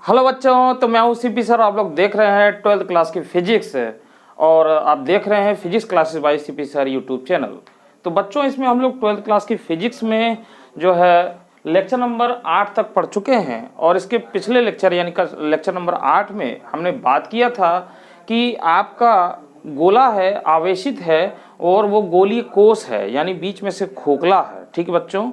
Hello बच्चों, तो मैं हूं सीपी सर। आप लोग देख रहे हैं 12th क्लास की फिजिक्स और आप देख रहे हैं physics classes bye CP sir YouTube channel. तो बच्चों, इसमें हम लोग 12th क्लास की फिजिक्स में जो है लेक्चर नंबर 8 तक पढ़ चुके हैं और इसके पिछले लेक्चर यानी का लेक्चर नंबर 8 में हमने बात किया था कि आपका गोला है, आवेशित है और वो गोलीय कोष है यानी बीच में से खोखला है। ठीक है बच्चों,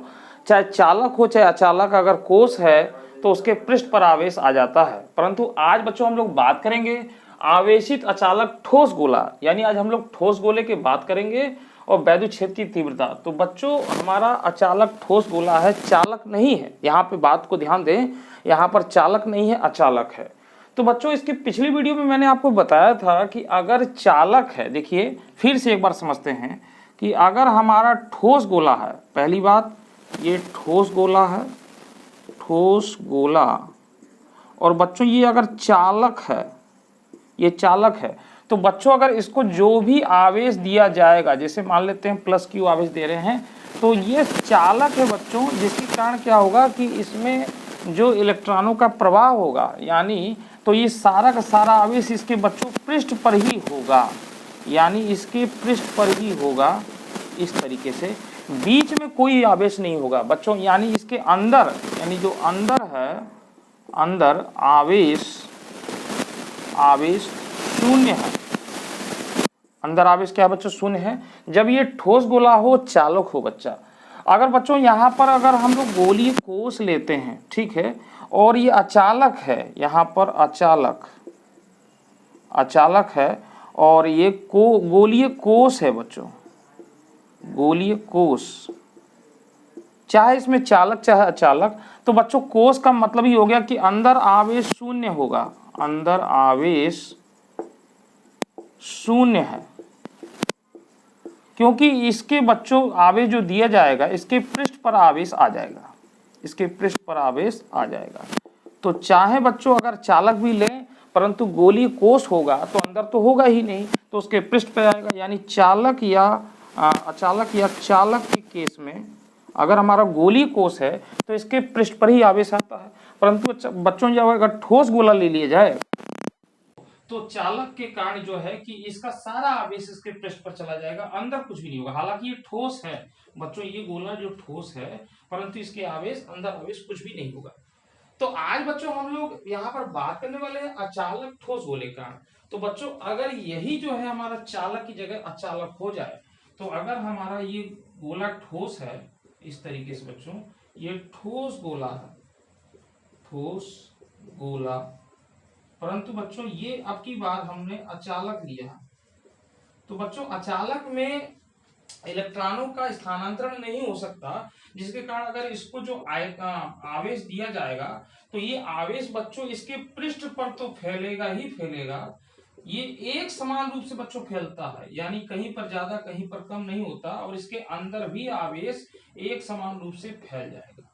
चाहे चालक हो चाहे अचालक, अगर कोष है तो उसके पृष्ठ पर आवेश आ जाता है। परंतु आज बच्चों हम लोग बात करेंगे आवेशित अचालक ठोस गोला, यानी आज हम लोग ठोस गोले की बात करेंगे और वैद्युत क्षेत्र की तीव्रता। तो बच्चों, हमारा अचालक ठोस गोला है, चालक नहीं है। यहाँ पे बात को ध्यान दें, यहाँ पर चालक नहीं है, अचालक है। तो बच्चों, इसकी पिछली वीडियो में मैंने आपको बताया था कि अगर चालक है, देखिए फिर से एक बार समझते हैं कि अगर हमारा ठोस गोला है, पहली बात ये ठोस गोला है, ठोस गोला, और बच्चों ये अगर चालक है, ये चालक है, तो बच्चों अगर इसको जो भी आवेश दिया जाएगा, जैसे मान लेते हैं प्लस क्यू आवेश दे रहे हैं, तो ये चालक है बच्चों, जिसके कारण क्या होगा कि इसमें जो इलेक्ट्रॉनों का प्रवाह होगा, यानी तो ये सारा का सारा आवेश इसके बच्चों पृष्ठ पर ही होगा, यानी इसके पृष्ठ पर ही होगा। इस तरीके से बीच में कोई आवेश नहीं होगा बच्चों, यानी इसके अंदर, यानी जो अंदर है, अंदर आवेश शून्य है। अंदर आवेश क्या है बच्चों? शून्य है। जब ये ठोस गोला हो, चालक हो बच्चा। अगर बच्चों यहाँ पर अगर हम लोग गोलीय कोष लेते हैं, ठीक है, और ये अचालक है, यहाँ पर अचालक है और ये गोलीय कोष है बच्चों, गोलीय कोष, चाहे इसमें चालक चाहे अचालक। तो बच्चों कोष का मतलब ही हो गया कि अंदर आवेश शून्य होगा, अंदर आवेश शून्य है, क्योंकि इसके बच्चों आवेश जो दिया जाएगा इसके पृष्ठ पर आवेश आ जाएगा, इसके पृष्ठ पर आवेश आ जाएगा। तो चाहे बच्चों अगर चालक भी लें, परंतु गोलीय कोष होगा तो अंदर तो होगा ही नहीं, तो उसके पृष्ठ पर आएगा। यानी चालक या अचालक या चालक के केस में अगर हमारा गोलीय कोष है तो इसके पृष्ठ पर ही आवेश आता है। परंतु बच्चों जब अगर ठोस गोला ले लिया जाए तो चालक के कारण जो है कि इसका सारा आवेश इसके पृष्ठ पर चला जाएगा, अंदर कुछ भी नहीं होगा। हालांकि ये ठोस है बच्चों, ये गोला जो ठोस है, परंतु इसके आवेश, अंदर आवेश कुछ भी नहीं होगा। तो आज बच्चों हम लोग यहाँ पर बात करने वाले हैं अचालक ठोस गोले का। तो बच्चों अगर यही जो है हमारा चालक की जगह अचालक हो जाए, तो अगर हमारा ये गोला ठोस है, इस तरीके से बच्चों ये ठोस गोला है, ठोस गोला, परंतु बच्चों ये अब की बार हमने अचालक लिया। तो बच्चों अचालक में इलेक्ट्रॉनों का स्थानांतरण नहीं हो सकता, जिसके कारण अगर इसको जो आवेश दिया जाएगा तो ये आवेश बच्चों इसके पृष्ठ पर तो फैलेगा ही फैलेगा। ये एक समान रूप से बच्चों फैलता है, यानी कहीं पर ज्यादा कहीं पर कम नहीं होता, और इसके अंदर भी आवेश एक समान रूप से फैल जाएगा।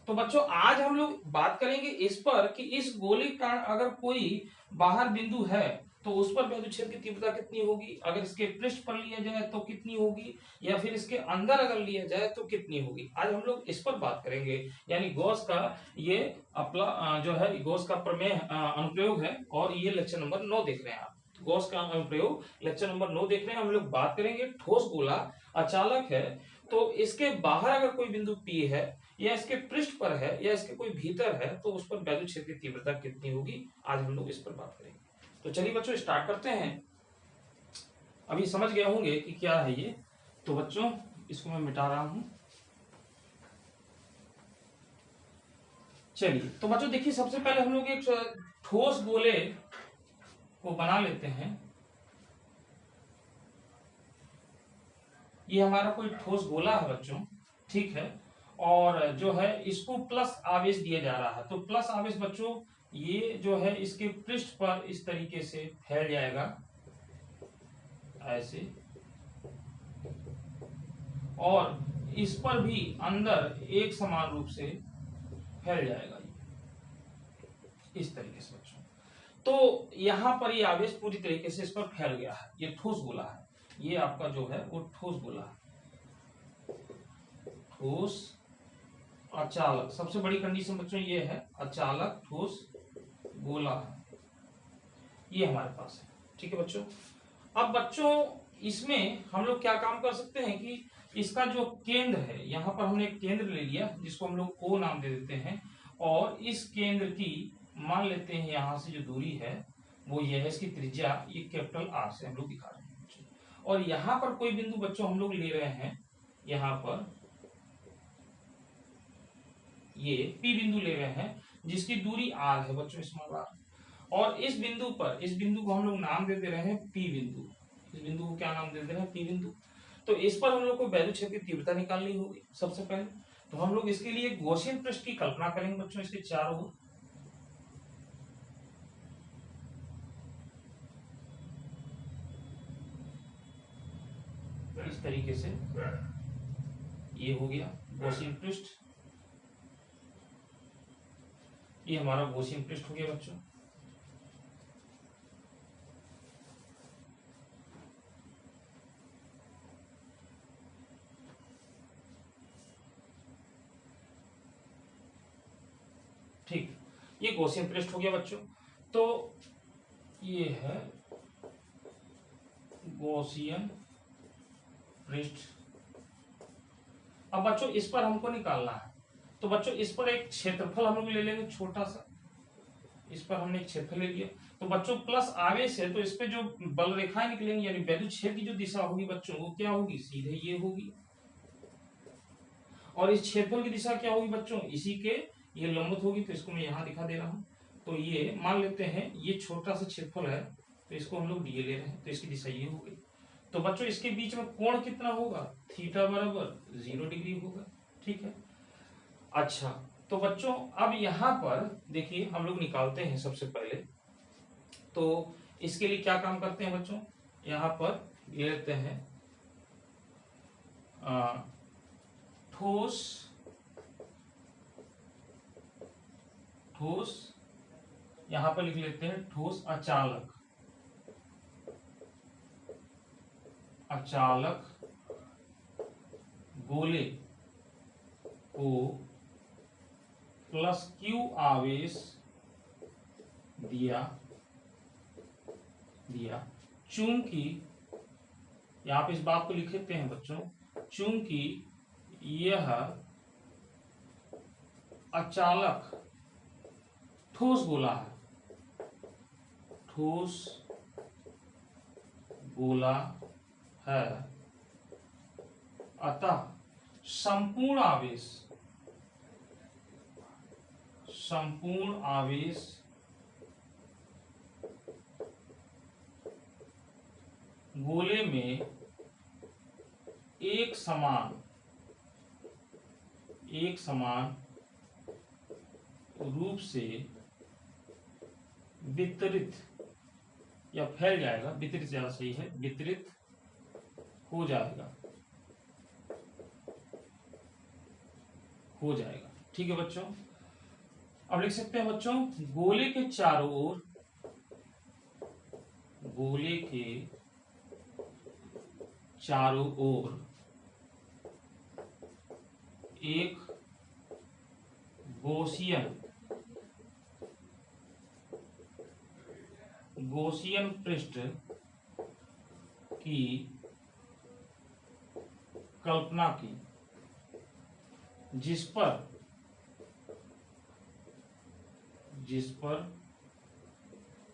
तो बच्चों आज हम लोग बात करेंगे इस पर कि इस गोले के कारण अगर कोई बाहर बिंदु है तो उस पर वैद्युत क्षेत्र की तीव्रता कितनी होगी, अगर इसके पृष्ठ पर लिया जाए तो कितनी होगी, या फिर इसके अंदर अगर लिया जाए तो कितनी होगी। आज हम लोग इस पर बात करेंगे, यानी गॉस का ये अपना जो है गॉस का प्रमेय अनुप्रयोग है, और ये लेक्चर नंबर 9 देख रहे हैं आप। गॉस का अनुप्रयोग लेक्चर नंबर 9 देख रहे हैं। हम लोग बात करेंगे ठोस गोला अचालक है, तो इसके बाहर अगर कोई बिंदु P है, या इसके पृष्ठ पर है, या इसके कोई भीतर है, तो उस पर वैद्युत क्षेत्र की तीव्रता कितनी होगी, आज हम लोग इस पर बात करेंगे। तो चलिए बच्चों स्टार्ट करते हैं। अभी समझ गए होंगे कि क्या है ये। तो बच्चों इसको मैं मिटा रहा हूं। चलिए तो बच्चों देखिए, सबसे पहले हम लोग एक ठोस गोले को बना लेते हैं। ये हमारा कोई ठोस गोला है बच्चों, ठीक है, और जो है इसको प्लस आवेश दिया जा रहा है। तो प्लस आवेश बच्चों ये जो है इसके पृष्ठ पर इस तरीके से फैल जाएगा, ऐसे, और इस पर भी अंदर एक समान रूप से फैल जाएगा, इस तरीके से बच्चों। तो यहां पर ये आवेश पूरी तरीके से इस पर फैल गया है, ये ठोस गोला है, ये आपका जो है वो ठोस गोला है, ठोस अचालक। सबसे बड़ी कंडीशन बच्चों ये है, अचालक ठोस गोला है, ये हमारे पास है। ठीक है बच्चों, अब बच्चों इसमें हम लोग क्या काम कर सकते हैं कि इसका जो केंद्र है, यहाँ पर हमने एक केंद्र ले लिया जिसको हम लोग ओ नाम दे देते हैं, और इस केंद्र की मान लेते हैं यहाँ से जो दूरी है वो ये है, इसकी त्रिज्या ये कैपिटल आर से हम लोग दिखा रहे हैं बच्चों। और यहाँ पर कोई बिंदु बच्चों हम लोग ले रहे हैं, यहाँ पर ये पी बिंदु ले रहे हैं जिसकी दूरी आर है बच्चों, स्मॉल आर। और इस बिंदु पर, इस बिंदु को हम लोग नाम दे दे रहे हैं पी बिंदु। इस बिंदु को क्या नाम दे दे रहे हैं? पी बिंदु। तो इस पर हम लोग को वैद्युत क्षेत्र की तीव्रता निकालनी होगी सबसे पहले। तो हम लोग इसके लिए गॉसियन पृष्ठ की कल्पना करेंगे बच्चों, इसके चारों ओर। इस तरीके से ये हो गया गॉसियन पृष्ठ, ये हमारा गॉसियन पृष्ठ हो गया बच्चों। ठीक, ये गॉसियन पृष्ठ हो गया बच्चों। तो ये है गॉसियन पृष्ठ। अब बच्चों इस पर हमको निकालना है, तो बच्चों इस पर एक क्षेत्रफल हम लोग ले लेंगे छोटा सा। इस पर हमने एक क्षेत्रफल ले लिया, तो बच्चों प्लस आवेश है तो इस पे जो बल रेखाएं निकलेंगी यानी वैद्युत क्षेत्र की जो दिशा होगी बच्चों वो क्या होगी? सीधे ये होगी। और इस क्षेत्रफल की दिशा क्या होगी बच्चों? इसी के ये लंबवत होगी, तो इसको मैं यहाँ दिखा दे रहा हूँ। तो ये मान लेते हैं ये छोटा सा क्षेत्रफल है, तो इसको हम लोग डीए ले रहे हैं, तो इसकी दिशा ये हो गई। तो बच्चों इसके बीच में कोण कितना होगा? थीटा बराबर 0 डिग्री होगा। ठीक है, अच्छा तो बच्चों अब यहाँ पर देखिए हम लोग निकालते हैं सबसे पहले। तो इसके लिए क्या काम करते हैं बच्चों, यहाँ पर ले लेते हैं ठोस ठोस, यहां पर लिख लेते हैं ठोस अचालक। अचालक गोले को प्लस क्यू आवेश दिया चूंकि, यहां पे इस बात को लिख लेते हैं बच्चों, चूंकि यह अचालक ठोस गोला है, ठोस गोला है, अतः संपूर्ण आवेश गोले में एक समान रूप से वितरित या फैल जाएगा, वितरित ज्यादा सही है, वितरित हो जाएगा। ठीक है बच्चों, अब लिख सकते हैं बच्चों गोले के चारों ओर, गोले के चारों ओर एक गॉसियन पृष्ठ की कल्पना की, जिस पर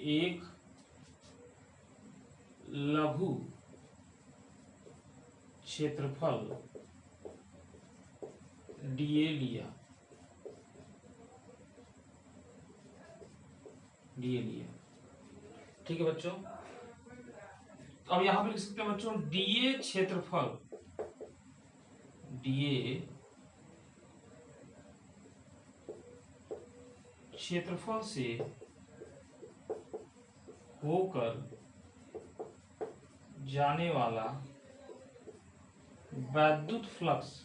एक लघु क्षेत्रफल डीए लिया। ठीक है बच्चों, अब यहां पर लिख सकते हैं बच्चों डीए क्षेत्रफल, डीए क्षेत्रफल से होकर जाने वाला वैद्युत फ्लक्स।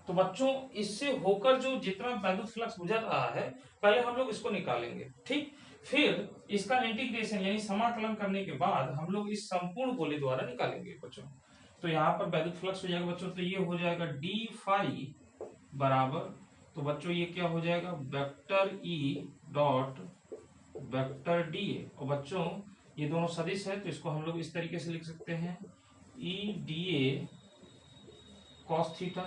तो बच्चों इससे होकर जो जितना वैद्युत फ्लक्स गुजर रहा है पहले हम लोग इसको निकालेंगे। ठीक, फिर इसका इंटीग्रेशन यानी समाकलन करने के बाद हम लोग इस संपूर्ण गोले द्वारा निकालेंगे बच्चों। तो यहाँ पर वैद्युत फ्लक्स हो जाएगा बच्चों, तो ये हो जाएगा डी फाई बराबर, तो बच्चों ये क्या हो जाएगा, vector E dot vector D A. और बच्चों ये दोनों सदिश है तो इसको हम लोग इस तरीके से लिख सकते हैं, E D A cos theta.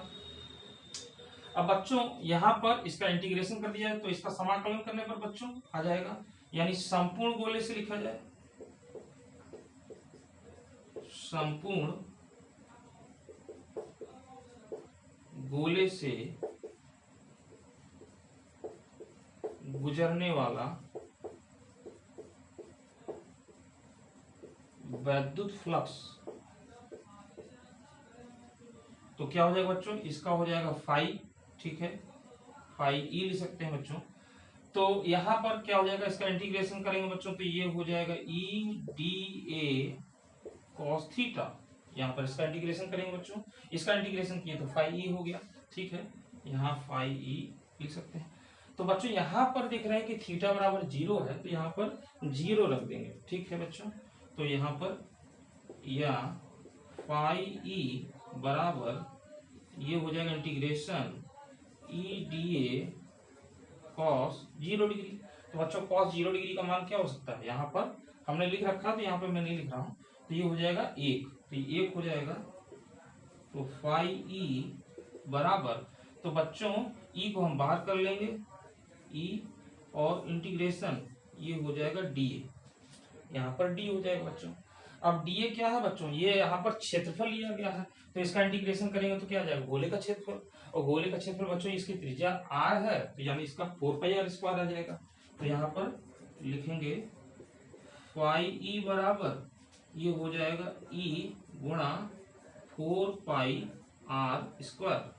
अब बच्चों यहाँ पर इसका इंटीग्रेशन कर दिया है तो इसका समाकलन करने पर बच्चों आ जाएगा, यानी संपूर्ण गोले से लिखा जाए, संपूर्ण गोले से गुजरने वाला वैद्युत फ्लक्स, तो क्या हो जाएगा बच्चों, इसका हो जाएगा फाई, ठीक है, फाई ई लिख सकते हैं बच्चों। तो यहां पर क्या हो जाएगा, इसका इंटीग्रेशन करेंगे बच्चों तो ये हो जाएगा E D A cos theta. यहाँ पर इसका इंटीग्रेशन करेंगे बच्चों, इसका इंटीग्रेशन किए तो फाई ई हो गया, ठीक है, यहाँ फाई ई लिख सकते हैं। तो बच्चों यहाँ पर देख रहे हैं कि थीटा बराबर 0 है तो यहाँ पर 0 रख देंगे, ठीक है बच्चों। तो यहाँ पर या फाई ई बराबर ये हो जाएगा integration E D A cos 0 degree. तो बच्चों कॉस 0 डिग्री का मान क्या हो सकता है, यहाँ पर हमने लिख रखा तो यहाँ पर मैं नहीं लिख रहा हूँ, तो ये हो जाएगा 1, तो ये 1 हो जाएगा। तो फाई ई बराबर, तो बच्चों ई को हम बाहर कर लेंगे, ई और इंटीग्रेशन ये हो जाएगा डी ए, यहाँ पर डी हो जाएगा बच्चों। अब डी ए क्या है बच्चों, ये यहाँ पर क्षेत्रफल लिया गया है तो इसका इंटीग्रेशन करेंगे तो क्या आ जाएगा, गोले का क्षेत्रफल, और गोले का क्षेत्रफल बच्चों इसकी त्रिज्या आर है तो यानी इसका 4 पाई आर स्क्वायर आ जाएगा। तो यहाँ पर लिखेंगे फाई ई बराबर ये हो जाएगा ई गुणा 4 पाई आर स्क्वायर।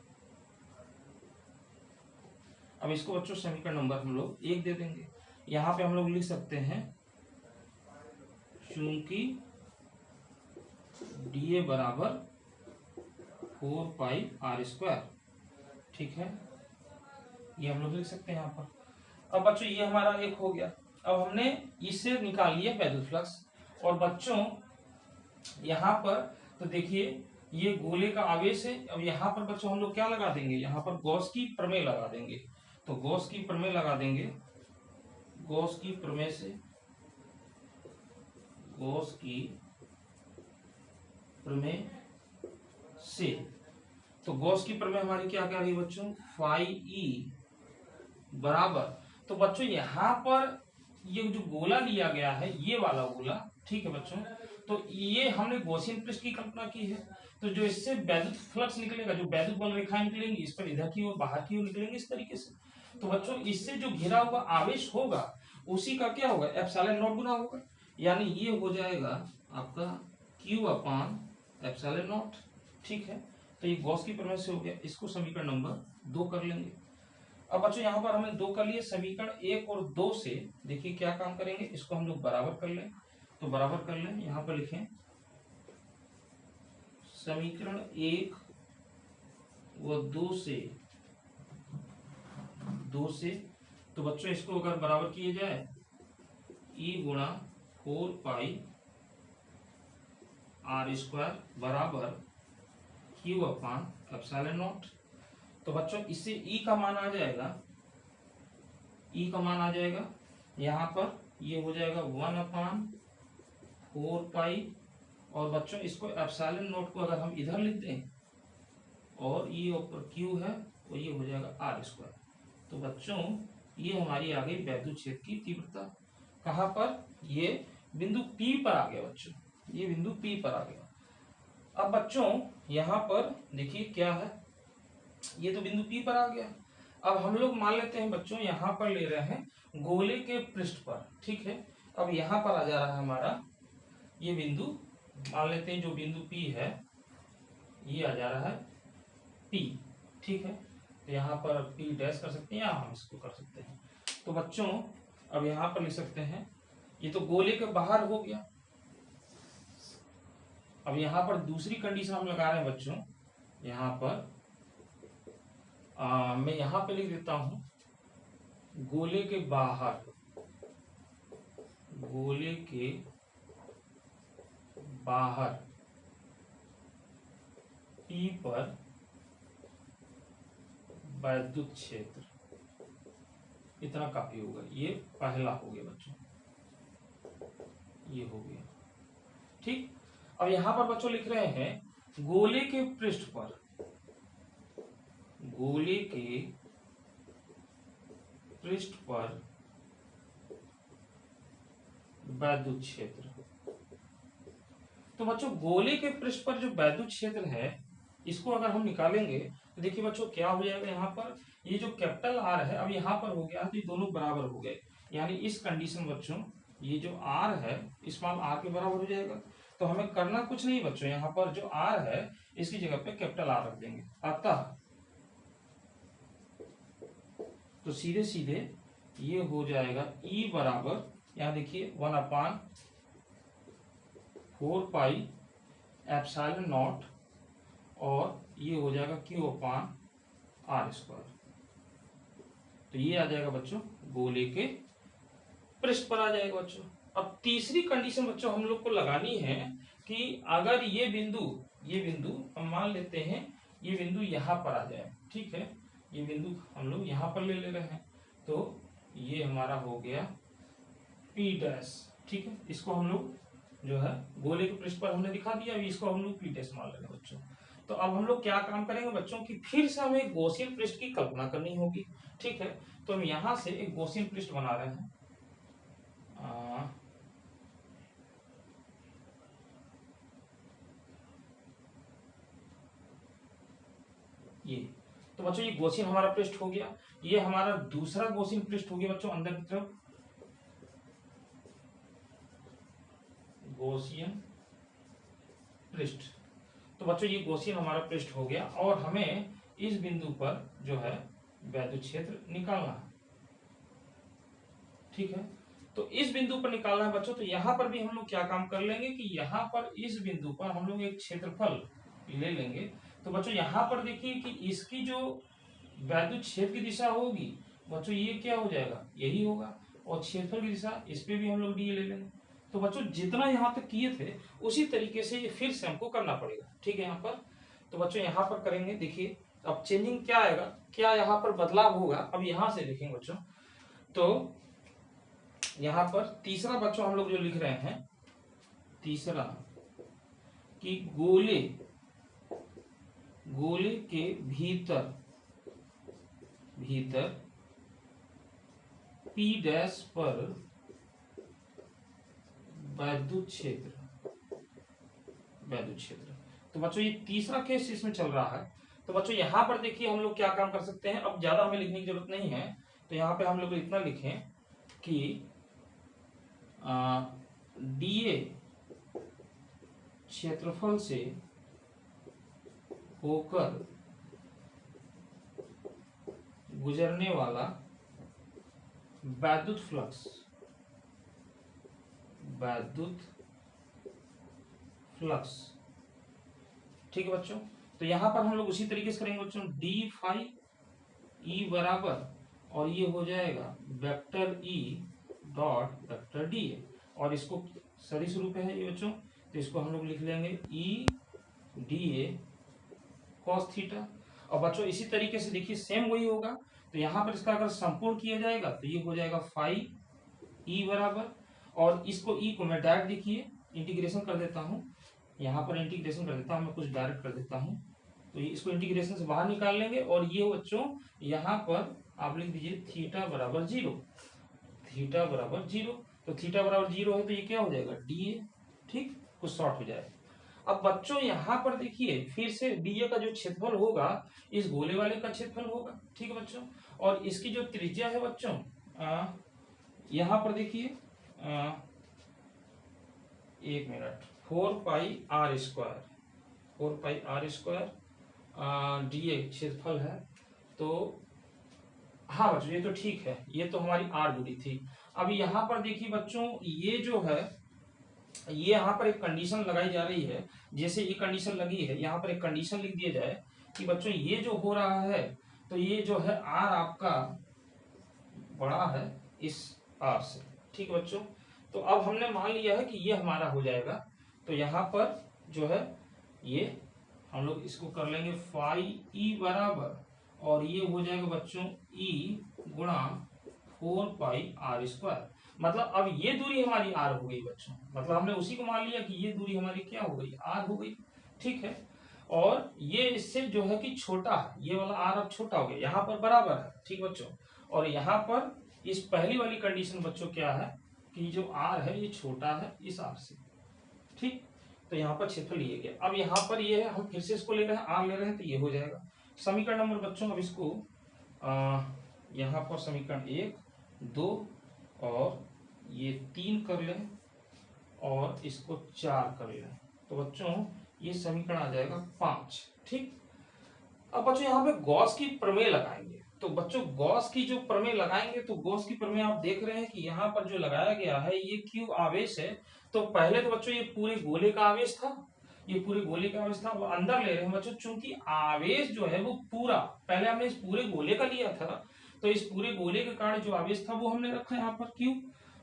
अब इसको बच्चों समीकरण नंबर हम लोग 1 दे देंगे। यहाँ पे हम लोग लिख सकते हैं चूंकि डी ए बराबर 4 पाई आर स्क्वायर, ठीक है, ये हम लोग लिख सकते हैं यहाँ पर। अब बच्चों ये हमारा एक हो गया। अब हमने इससे निकाल लिया वैद्युत फ्लक्स, और बच्चों यहाँ पर तो देखिए ये गोले का आवेश है। अब यहाँ पर बच्चों हम लोग क्या लगा देंगे, यहाँ पर गॉस की प्रमेय लगा देंगे। तो गॉस की प्रमेय लगा देंगे, गॉस की प्रमेय से, गॉस की प्रमेय से, तो गॉस की प्रमेय हमारी क्या कह रही है बच्चों, फाई ई बराबर, तो बच्चों यहाँ पर ये जो गोला लिया गया है ये वाला गोला, ठीक है बच्चों, तो ये हमने गॉसियन पृष्ठ की कल्पना की है। तो जो इससे वैद्युत फ्लक्स निकलेगा, जो वैद्युत बल रेखाएं निकलेंगी इस पर इधर की ओर बाहर की ओर निकलेंगे इस तरीके से। तो बच्चों इससे जो घिरा हुआ आवेश होगा उसी का क्या होगा, एप्सिलॉन नॉट गुना होगा, यानी ये हो जाएगा आपका Q अपान एप्सिलॉन नॉट, ठीक है। तो ये गॉस की प्रमेय से हो गया, इसको समीकरण नंबर 2 कर लेंगे। अब बच्चों यहाँ पर हमने 2 कर लिए, समीकरण 1 और 2 से देखिए क्या काम करेंगे, इसको हम लोग बराबर कर लें, तो बराबर कर लें, यहाँ पर लिखें समीकरण 1 व 2 से, तो बच्चों इसको अगर बराबर किए जाए ई गुणा 4 पाई आर स्क्वायर बराबर Q अपान एप्सिलॉन नॉट। तो बच्चों इससे ई का मान आ जाएगा, ई का मान आ जाएगा यहाँ पर ये हो जाएगा 1 अपान 4 पाई, और बच्चों इसको एप्सिलॉन नॉट को अगर हम इधर लिख दें और ये ऊपर Q है तो ये हो जाएगा आर स्क्वायर। तो बच्चों ये हमारी आ गई वैद्युत क्षेत्र की तीव्रता। कहाँ पर, ये बिंदु P पर आ गया बच्चों, ये बिंदु P पर आ गया। अब बच्चों यहाँ पर देखिए क्या है, ये तो बिंदु P पर आ गया। अब हम लोग मान लेते हैं बच्चों यहाँ पर ले रहे हैं गोले के पृष्ठ पर, ठीक है। अब यहाँ पर आ जा रहा है हमारा ये बिंदु, मान लेते हैं जो बिंदु P है ये आ जा रहा है P, ठीक है। तो यहाँ पर P डैश कर सकते हैं या हम इसको कर सकते हैं। तो बच्चों अब यहाँ पर लिख सकते हैं, ये तो गोले के बाहर हो गया। अब यहाँ पर दूसरी कंडीशन हम लगा रहे हैं बच्चों, यहाँ पर मैं यहाँ पे लिख देता हूं गोले के बाहर, गोले के बाहर P पर वैद्युत क्षेत्र, इतना काफी होगा। ये पहला हो गया बच्चों, ये हो गया। ठीक, अब यहां पर बच्चों लिख रहे हैं गोले के पृष्ठ पर, गोले के पृष्ठ पर वैद्युत क्षेत्र। तो बच्चों गोले के पृष्ठ पर जो वैद्युत क्षेत्र है, इसको अगर हम निकालेंगे तो देखिए बच्चों क्या हो जाएगा। यहाँ पर ये जो कैपिटल आर है, अब यहाँ पर हो गया तो ये दोनों बराबर हो गए, यानी इस कंडीशन बच्चों ये जो आर है स्मॉल आर के बराबर हो जाएगा। तो हमें करना कुछ नहीं बच्चों, यहाँ पर जो आर है इसकी जगह पे कैपिटल आर रख देंगे। अतः तो सीधे सीधे ये हो जाएगा ई बराबर, यहाँ देखिए 1/4 एप्सिलॉन नॉट, और ये हो जाएगा Q/r²। तो ये आ जाएगा बच्चों गोले के पृष्ठ पर आ जाएगा बच्चों। अब तीसरी कंडीशन बच्चों हम लोग को लगानी है कि अगर ये बिंदु हम मान लेते हैं ये बिंदु यहाँ पर आ जाए, ठीक है, ये बिंदु हम लोग यहाँ पर ले रहे हैं, तो ये हमारा हो गया P', ठीक है। इसको हम लोग जो है गोले के पृष्ठ पर हमने दिखा दिया, अभी इसको हम लोग P' मान लेंगे बच्चों। तो अब हम लोग क्या काम करेंगे बच्चों कि फिर से हमें गॉसियन पृष्ठ की कल्पना करनी होगी, ठीक है। तो हम यहां से एक गॉसियन पृष्ठ बना रहे हैं, ये। तो बच्चों ये गॉसियन हमारा पृष्ठ हो गया, ये हमारा दूसरा गॉसियन पृष्ठ हो गया बच्चों अंदर की तरफ, गॉसियन पृष्ठ। तो बच्चों ये गॉसियन हमारा पृष्ठ हो गया, और हमें इस बिंदु पर जो है वैद्युत क्षेत्र निकालना है, ठीक है। तो इस बिंदु पर निकालना है बच्चों, तो यहां पर भी हम लोग क्या काम कर लेंगे कि यहां पर इस बिंदु पर हम लोग एक क्षेत्रफल ले लेंगे। तो बच्चों यहां पर देखिए कि इसकी जो वैद्युत क्षेत्र की दिशा होगी बच्चों ये क्या हो जाएगा, यही होगा, और क्षेत्रफल की दिशा इस पे भी हम लोग डी ले लेंगे। तो बच्चों जितना यहाँ तक किए थे उसी तरीके से ये फिर से हमको करना पड़ेगा, ठीक है। यहाँ पर तो बच्चों यहाँ पर करेंगे, देखिए अब चेंजिंग क्या आएगा, क्या यहाँ पर बदलाव होगा, अब यहाँ से देखेंगे बच्चों। तो यहाँ पर तीसरा बच्चों हम लोग जो लिख रहे हैं, तीसरा कि गोले के भीतर P' पर वैद्युत क्षेत्र। तो बच्चों ये तीसरा केस इसमें चल रहा है। तो बच्चों यहाँ पर देखिए हम लोग क्या काम कर सकते हैं, अब ज्यादा हमें लिखने की जरूरत नहीं है, तो यहाँ पे हम लोग इतना लिखें कि DA क्षेत्रफल से होकर गुजरने वाला वैद्युत फ्लक्स, ठीक है बच्चों। तो यहां पर हम लोग उसी तरीके से करेंगे बच्चों, डी फाई ई बराबर, और ये हो जाएगा vector E dot vector D A, और इसको सदिश रूप है ये बच्चों, तो इसको हम लोग लिख लेंगे E D A cos theta. और बच्चों इसी तरीके से देखिए सेम वही होगा, तो यहाँ पर इसका अगर संपूर्ण किया जाएगा तो ये हो जाएगा फाई ई बराबर, और इसको ई को मैं डायरेक्ट देखिए इंटीग्रेशन कर देता हूँ, यहाँ पर इंटीग्रेशन कर देता हूँ, मैं कुछ डायरेक्ट कर देता हूँ, तो इसको इंटीग्रेशन से बाहर निकाल लेंगे, और ये बच्चों यहाँ पर आप लिख दीजिए थीटा बराबर 0, तो थीटा बराबर 0 है तो ये क्या हो जाएगा डी ए, ठीक, कुछ शॉर्ट हो जाएगा। अब बच्चों यहाँ पर देखिए फिर से डीए का जो क्षेत्रफल होगा इस गोले वाले का क्षेत्रफल होगा, ठीक है बच्चों, और इसकी जो त्रिज्या है बच्चों यहाँ पर देखिए 1 मिनट 4πr² डीए क्षेत्रफल है। तो हाँ बच्चों ये तो ठीक है, ये तो हमारी आर दूरी थी। अब यहाँ पर देखिए बच्चों ये जो है ये यहाँ पर एक कंडीशन लगाई जा रही है, जैसे ये कंडीशन लगी है यहाँ पर एक कंडीशन लिख दिया जाए कि बच्चों ये जो हो रहा है तो ये जो है आर आपका बड़ा है इस आर से, ठीक है बच्चों। तो अब हमने मान लिया है कि ये हमारा हो जाएगा, तो यहाँ पर जो है ये हम लोग इसको कर लेंगे फाई ई बराबर, और ये हो जाएगा बच्चों ई गुणा 4πr²। मतलब अब ये दूरी हमारी r हो गई बच्चों, मतलब हमने उसी को मान लिया कि ये दूरी हमारी क्या हो गई, r हो गई। ठीक है, और ये इससे जो है कि छोटा है, ये वाला r अब छोटा हो गया, यहाँ पर बराबर है। ठीक बच्चों, और यहाँ पर इस पहली वाली कंडीशन बच्चों क्या है कि जो r है ये छोटा है इस r से। ठीक, तो यहाँ पर क्षेत्रफल लिए गया। अब यहाँ पर ये है, हम फिर से इसको ले रहे हैं, r ले रहे हैं, तो ये हो जाएगा समीकरण नंबर बच्चों। अब इसको यहाँ पर समीकरण 1 2 और ये 3 कर लें और इसको 4 कर लें, तो बच्चों ये समीकरण आ जाएगा 5। ठीक, अब बच्चों यहाँ पे गॉस की प्रमेय लगाएंगे। तो बच्चों गॉस की जो प्रमेय लगाएंगे, तो गॉस की प्रमेय आप देख रहे हैं कि यहाँ पर जो लगाया गया है ये क्यू आवेश है। तो पहले तो बच्चों ये पूरे गोले का आवेश था, ये पूरे गोले का आवेश था, वो अंदर ले रहे हैं बच्चों, चूंकि आवेश जो है वो पूरा, पहले हमने इस पूरे गोले का लिया था, तो इस पूरे गोले के कारण जो आवेश था वो हमने रखा यहाँ पर क्यू।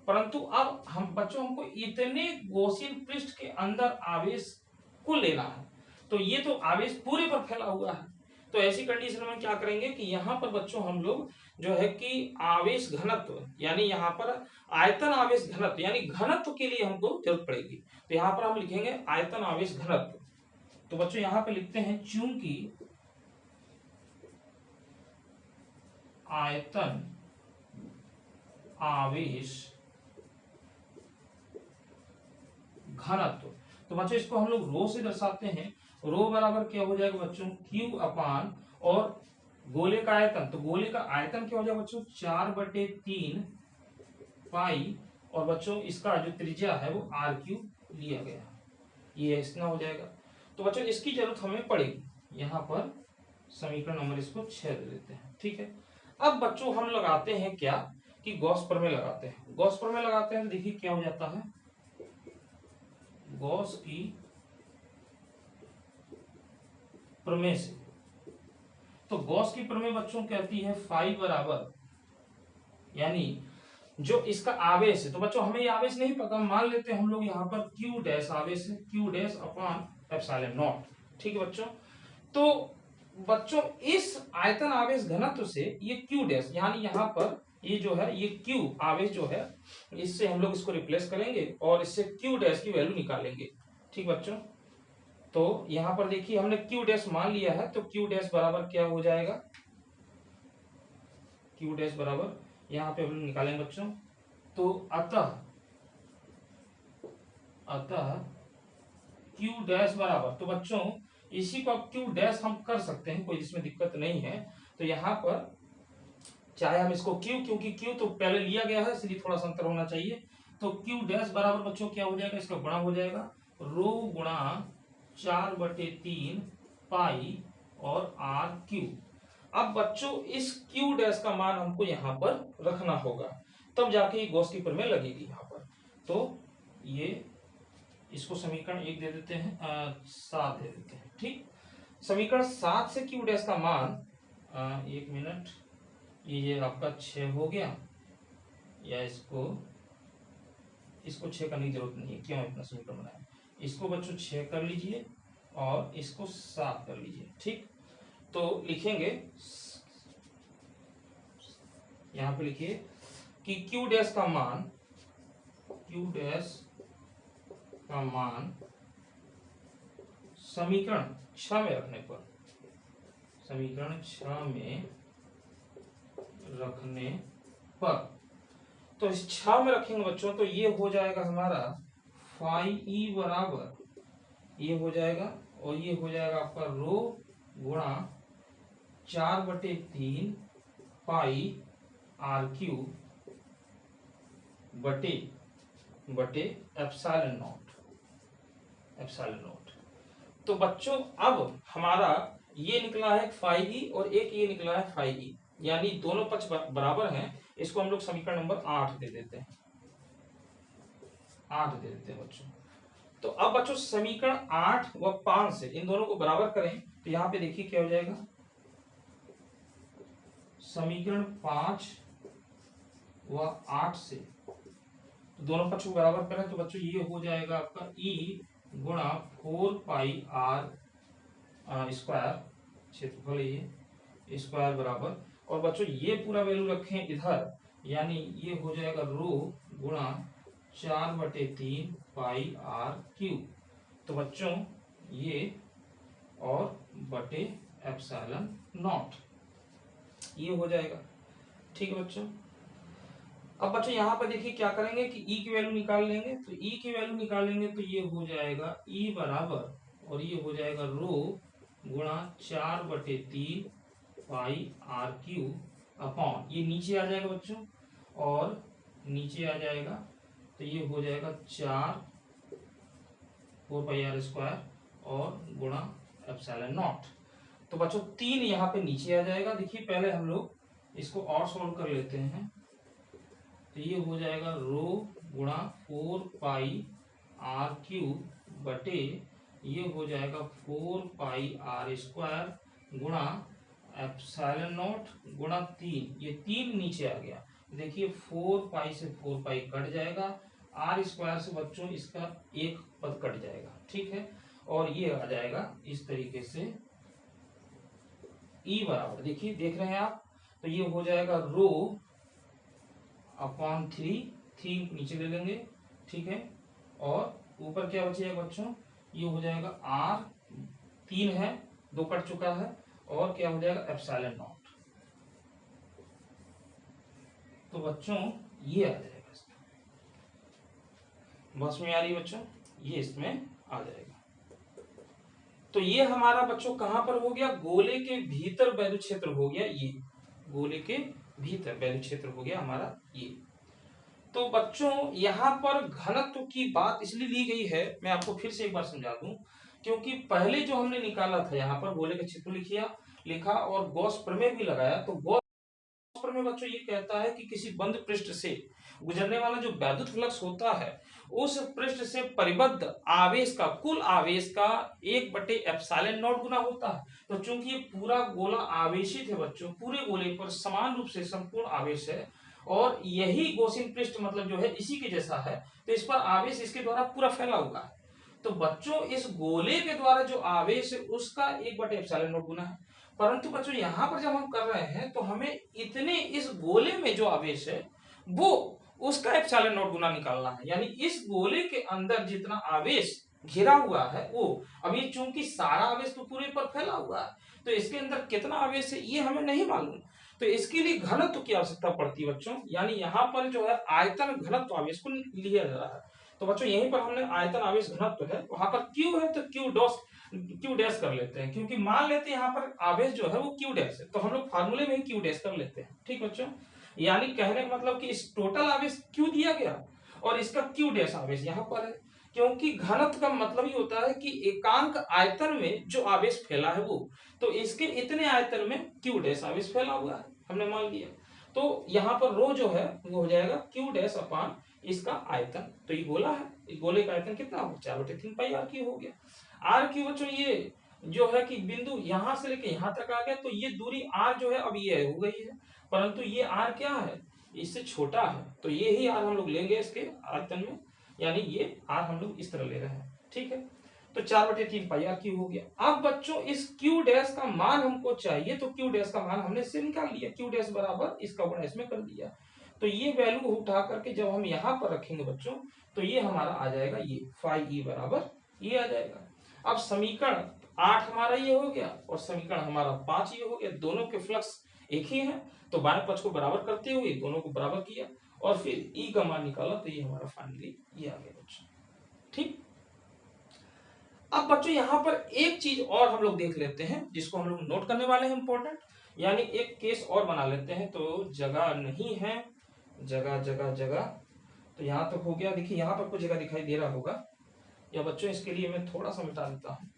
परंतु अब हम बच्चों हमको इतने गॉसियन पृष्ठ के अंदर आवेश को लेना है, तो ये तो आवेश पूरे पर फैला हुआ है। तो ऐसी कंडीशन में क्या करेंगे कि यहाँ पर बच्चों हम लोग जो है कि आवेश घनत्व, यानी यहाँ पर आयतन आवेश घनत्व, यानी घनत्व के लिए हमको जरूरत पड़ेगी। तो यहाँ पर हम लिखेंगे आयतन आवेश घनत्व। तो बच्चों यहाँ पे लिखते हैं चूंकि आयतन आवेश घनत्व, तो बच्चों इसको हम लोग रो से दर्शाते हैं। रो बराबर क्या हो जाएगा बच्चों, क्यू अपान और गोले का आयतन, तो गोले का आयतन क्या हो जाएगा बच्चों 4/3 पाई, और बच्चों इसका जो त्रिज्या है वो r³ लिया गया, ये इतना हो जाएगा। तो बच्चों इसकी जरूरत हमें पड़ेगी, यहाँ पर समीकरण नंबर इसको 6 दे देते हैं। ठीक है, अब बच्चों हम लगाते हैं क्या कि गॉस प्रमेय लगाते हैं। गॉस प्रमेय लगाते हैं तो देखिए क्या हो जाता है, गॉस की प्रमेय से, तो गॉस की प्रमेय बच्चों कहती है फाई बराबर, यानी जो इसका आवेश है, तो बच्चों हमें ये आवेश नहीं पता, मान लेते हैं हम लोग यहाँ पर क्यू डैश आवेश है, Q dash upon epsilon not. ठीक है बच्चों, तो बच्चों इस आयतन आवेश घनत्व से ये क्यू डैश, यानी यहाँ पर ये जो है ये क्यू आवेश जो है, इससे हम लोग इसको रिप्लेस करेंगे और इससे क्यू डैश की वैल्यू निकालेंगे। ठीक बच्चों, तो यहाँ पर देखिए हमने क्यू डैश मान लिया है, तो क्यू डैश बराबर क्या हो जाएगा, क्यू डैश बराबर यहाँ पे हम निकालेंगे बच्चों, तो अतः क्यू डैश बराबर, तो बच्चों इसी को अब क्यू डैश हम कर सकते हैं, कोई इसमें दिक्कत नहीं है। तो यहाँ पर चाहे हम इसको क्यू, क्योंकि क्यू तो पहले लिया गया है इसलिए थोड़ा सा अंतर होना चाहिए, तो क्यू डैश बराबर बच्चों क्या हो जाएगा, इसका गुणा हो जाएगा रो गुणा 4/3 पाई और r³। अब बच्चों इस क्यू डैश का मान हमको यहाँ पर रखना होगा, तब जाके ये गॉस की प्रमेय लगेगी यहाँ पर। तो ये इसको समीकरण 1 दे देते हैं, 7 दे देते हैं। ठीक, समीकरण 7 से क्यू डैश का मान 1 मिनट, ये आपका 6 हो गया, या इसको 6 करने की जरूरत नहीं है, क्यों इतना समीकरण बनाया, इसको बच्चों 6 कर लीजिए और इसको 7 कर लीजिए। ठीक, तो लिखेंगे यहां पे लिखिए कि क्यू डैश का मान समीकरण 6 में रखने पर, समीकरण 6 में रखने पर, तो इस 6 में रखेंगे बच्चों, तो ये हो जाएगा हमारा फाई ई बराबर, ये हो जाएगा और ये हो जाएगा आपका रो गुणा 4/3 पाई r³ बटे एप्सिलॉन नॉट। तो बच्चों अब हमारा ये निकला है फाई ई और एक ये निकला है फाई ई, यानी दोनों पक्ष बराबर हैं, इसको हम लोग समीकरण नंबर 8 दे देते हैं, 8 दे देते हैं बच्चों। तो अब बच्चों समीकरण 8 व 5 से इन दोनों को बराबर करें, तो यहाँ पे देखिए क्या हो जाएगा, समीकरण 5 व 8 से तो दोनों पक्ष को बराबर करें, तो बच्चों ये हो जाएगा आपका ई गुणा 4 पाई r² क्षेत्रफल ये स्क्वायर बराबर, और बच्चों ये पूरा वैल्यू रखें इधर, यानी ये हो जाएगा रो गुणा 4/3 पाई आर क्यू। तो बच्चों ये और बटे एप्सिलॉन नॉट ये हो जाएगा। ठीक है बच्चों। अब बच्चों यहाँ पर देखिए क्या करेंगे कि ई की वैल्यू निकाल लेंगे। तो ई की वैल्यू निकालेंगे तो ये हो जाएगा ई बराबर, और ये हो जाएगा रो गुणा 4/3 पाई आर क्यू अपॉन, ये नीचे आ जाएगा बच्चों, और नीचे आ जाएगा तो ये हो जाएगा 4 पाई आर स्क्वायर और गुणा एप्सिलॉन नॉट। तो बच्चों 3 यहाँ पे नीचे आ जाएगा। देखिए पहले हम लोग इसको और सॉल्व कर लेते हैं। तो ये हो जाएगा रो गुणा 4 पाई आर क्यूब बटे ये हो जाएगा 4 पाई आर स्क्वायर गुणा एप्सिलॉन नॉट गुणा 3, ये 3 नीचे आ गया। देखिए 4 पाई से 4 पाई कट जाएगा, आर स्क्वायर से बच्चों इसका एक पद कट जाएगा। ठीक है, और ये आ जाएगा इस तरीके से ई बराबर, देखिए देख रहे हैं आप, तो ये हो जाएगा रो अपॉन 3 नीचे ले लेंगे। ठीक है, और ऊपर क्या बचेगा बच्चों, ये हो जाएगा आर, 3 है 2 कट चुका है, और क्या हो जाएगा एप्सिलॉन नॉट। तो बच्चों ये आ जाएगा इसमें, बस में आ रही बच्चों, ये इसमें आ जाएगा। तो ये हमारा बच्चों कहां पर हो गया, गोले के भीतर वैद्युत क्षेत्र हो गया, ये गोले के भीतर वैद्युत क्षेत्र हो गया हमारा ये। तो बच्चों यहाँ पर घनत्व की बात इसलिए ली गई है, मैं आपको फिर से एक बार समझा दूं, क्योंकि पहले जो हमने निकाला था यहाँ पर गोले का क्षेत्र लिखा और गॉस प्रमेय भी लगाया। तो गॉस प्रमेय बच्चों ये कहता है कि किसी बंद पृष्ठ से गुजरने वाला जो वैद्युत फ्लक्स होता है उस पृष्ठ से परिबद्ध आवेश का कुल आवेश का 1/एप्सिलॉन नॉट गुना होता है। तो चूंकि ये पूरा गोला आवेशित है बच्चों, पूरे गोले पर समान रूप से संपूर्ण आवेश है, और यही गॉसियन पृष्ठ मतलब जो है इसी के जैसा है, तो इस पर आवेश इसके द्वारा पूरा फैला हुआ है। तो बच्चों इस गोले के द्वारा जो आवेश है उसका 1/एप्सिलॉन नॉट गुना है। परंतु बच्चों यहाँ पर जब हम कर रहे हैं तो हमें इतने इस गोले में जो आवेश है वो उसका एप्सिलॉन नॉट गुना निकालना है, यानी इस गोले के अंदर जितना आवेश घिरा हुआ है वो, अब ये चूंकि सारा आवेश तो पूरे पर फैला हुआ है, तो इसके अंदर कितना आवेश है ये हमें नहीं मालूम। तो इसके लिए घनत्व की आवश्यकता पड़ती है बच्चों, यानी यहाँ पर जो है आयतन घनत्व आवेश को लिया जा रहा है। तो बच्चों यहीं पर हमने आयतन आवेश घनत्व है, वहां पर क्यू है तो क्यू डैश कर लेते हैं, क्योंकि मान लेते हैं यहाँ पर आवेश जो है वो क्यू डैश है, तो हम लोग फार्मूले में ही क्यू डैश कर लेते हैं। ठीक बच्चों, यानी कहने का मतलब कि इस टोटल आवेश क्यू दिया गया और इसका क्यू डैश आवेश यहाँ पर है, क्योंकि घनत्व का मतलब ही होता है कि एकांक आयतन में जो आवेश फैला है वो, तो इसके इतने आयतन में क्यू डैश आवेश फैला हुआ है, हमने मान लिया। तो यहाँ पर रो जो है वो हो जाएगा क्यू डैश अपान इसका आयतन। तो ये गोला है, इस गोले का आयतन कितना हो, 4/3 पाई आर क्यू हो गया। आर क्यू बच्चों ये जो है कि बिंदु यहां से लेके यहां तक आ गया, तो ये दूरी आर जो है अब ये हो गई है, परंतु ये आर क्या है, इससे छोटा है, तो ये ही आर हम लोग लेंगे इसके आयतन में, यानी ये आर हम लोग इस तरह ले रहे हैं। ठीक है, तो 4/3 पाई आर क्यू हो गया। अब बच्चों इस क्यू डैश का मान हमको चाहिए, तो क्यू डैश का मान हमने इससे निकाल लिया, क्यू डैश बराबर इसका गुणा इसमें कर दिया। तो ये वैल्यू उठा करके जब हम यहाँ पर रखेंगे बच्चों, तो ये हमारा आ जाएगा ये फाई ई बराबर ये आ जाएगा। अब समीकरण 8 हमारा ये हो गया और समीकरण हमारा 5 ये हो गया, दोनों के फ्लक्स एक ही है, तो बाएं पक्ष को बराबर करते हुए दोनों को बराबर किया और फिर ई का मान निकाला, तो ये हमारा फाइनली ये आ गया बच्चों। ठीक, अब बच्चों यहाँ पर एक चीज और हम लोग देख लेते हैं जिसको हम लोग नोट करने वाले हैं इंपॉर्टेंट, यानी एक केस और बना लेते हैं। तो जगह नहीं है, जगह जगह जगह, तो यहाँ तक हो गया। देखिए यहाँ पर कुछ जगह दिखाई दे रहा होगा, या बच्चों इसके लिए मैं थोड़ा सा मिटा देता हूँ,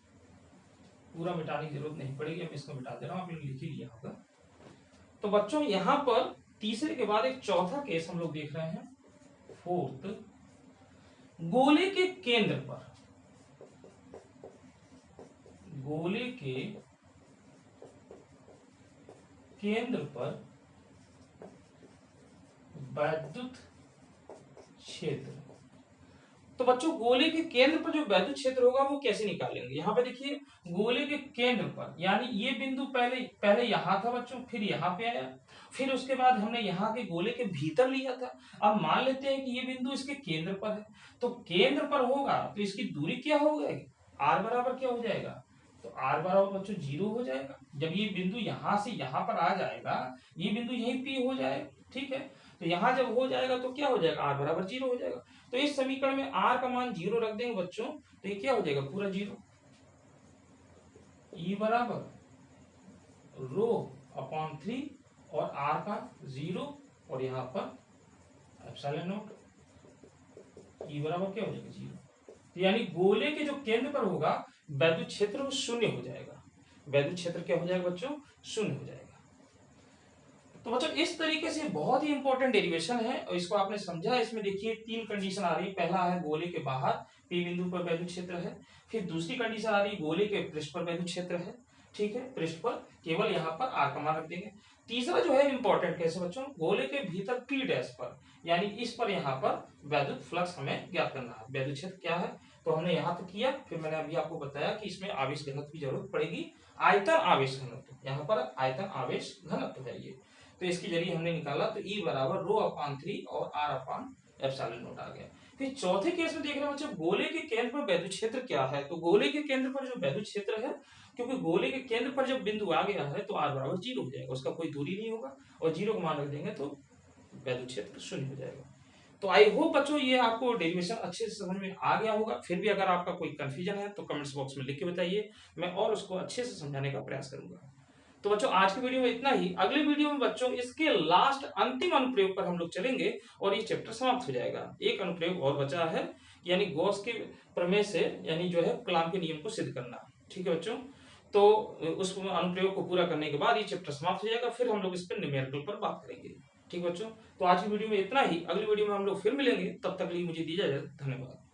पूरा मिटाने की जरूरत नहीं पड़ेगी, मैं इसको मिटा दे रहा हूँ, आपने लिख ही लिया होगा। तो बच्चों यहाँ पर तीसरे के बाद एक चौथा केस हम लोग देख रहे हैं, फोर्थ, गोले के केंद्र पर, गोले के केंद्र पर वैद्युत क्षेत्र तो बच्चों गोले के केंद्र पर जो वैद्युत क्षेत्र होगा वो कैसे निकालेंगे, यहाँ पे देखिए गोले के केंद्र पर, यानी ये बिंदु पहले पहले यहाँ था बच्चों, फिर यहाँ पे आया, फिर उसके बाद हमने यहाँ के गोले के भीतर लिया था। अब मान लेते हैं कि ये बिंदु इसके केंद्र पर है, तो केंद्र पर होगा तो इसकी दूरी क्या हो जाएगी, r बराबर क्या हो जाएगा, तो r बराबर बच्चों 0 हो जाएगा। जब ये बिंदु यहाँ से यहाँ पर आ जाएगा, ये बिंदु यहीं P हो जाएगा, ठीक है। तो यहाँ जब हो जाएगा तो क्या हो जाएगा, r बराबर 0 हो जाएगा। तो इस समीकरण में r का मान 0 रख देंगे बच्चों, तो ये क्या हो जाएगा, पूरा 0। E बराबर रो अपॉन 3 और r का 0 और यहाँ पर एप्सिलॉन नॉट, E बराबर क्या हो जाएगा 0। यानी गोले के जो केंद्र पर होगा वैद्युत क्षेत्र वो शून्य हो जाएगा, वैद्युत क्षेत्र क्या हो जाएगा बच्चों, शून्य हो जाएगा। तो बच्चों इस तरीके से बहुत ही इंपॉर्टेंट डेरिवेशन है और इसको आपने समझा। इसमें देखिए 3 कंडीशन आ रही है, पहला है गोले के बाहर P बिंदु पर वैद्युत क्षेत्र है, फिर दूसरी कंडीशन आ रही है गोले के पृष्ठ पर वैद्युत क्षेत्र है, ठीक है, पृष्ठ पर केवल यहाँ पर r का मान रख देंगे। तीसरा जो है इंपॉर्टेंट कैसे बच्चों, गोले के भीतर P डैश पर, यानी इस पर यहाँ पर वैद्युत फ्लक्स हमें ज्ञात करना है, वैद्युत क्षेत्र क्या है। तो हमने यहाँ तक किया, फिर मैंने अभी आपको बताया कि इसमें आवेश घनत्व की जरूरत पड़ेगी, आयतन आवेश घनत्व, यहाँ पर आयतन आवेश घनत्व है ये, तो इसके जरिए हमने निकाला। तो E बराबर रो अपान 3 और R अपान एप्सिलॉन नॉट आ गया। फिर चौथे केस में देख रहे हैं बच्चों गोले के केंद्र पर वैद्युत क्षेत्र क्या है, तो गोले के केंद्र पर जो वैद्युत क्षेत्र है, क्योंकि गोले के केंद्र पर जब बिंदु आ गया है तो R बराबर 0 हो जाएगा, उसका कोई दूरी नहीं होगा और 0 को मान रख देंगे तो वैद्युत क्षेत्र शून्य हो जाएगा। तो आई होप बच्चों ये आपको डेरिवेशन अच्छे से समझ में आ गया होगा। फिर भी अगर आपका कोई कंफ्यूजन है तो कमेंट्स बॉक्स में लिख के बताइए, मैं और उसको अच्छे से समझाने का प्रयास करूंगा। तो बच्चों आज की वीडियो में इतना ही। अगले वीडियो में बच्चों इसके लास्ट अंतिम अनुप्रयोग पर हम लोग चलेंगे और ये चैप्टर समाप्त हो जाएगा। एक अनुप्रयोग और बचा है, यानी गॉस के प्रमेय से, यानी जो है कलाम के नियम को सिद्ध करना, ठीक है बच्चों। तो उस अनुप्रयोग को पूरा करने के बाद ये चैप्टर समाप्त हो जाएगा, फिर हम लोग इस पर न्यूमेरिकल पर बात करेंगे, ठीक बच्चों। तो आज की वीडियो में इतना ही, अगली वीडियो में हम लोग फिर मिलेंगे, तब तक के लिए मुझे दीजिए इजाजत, धन्यवाद।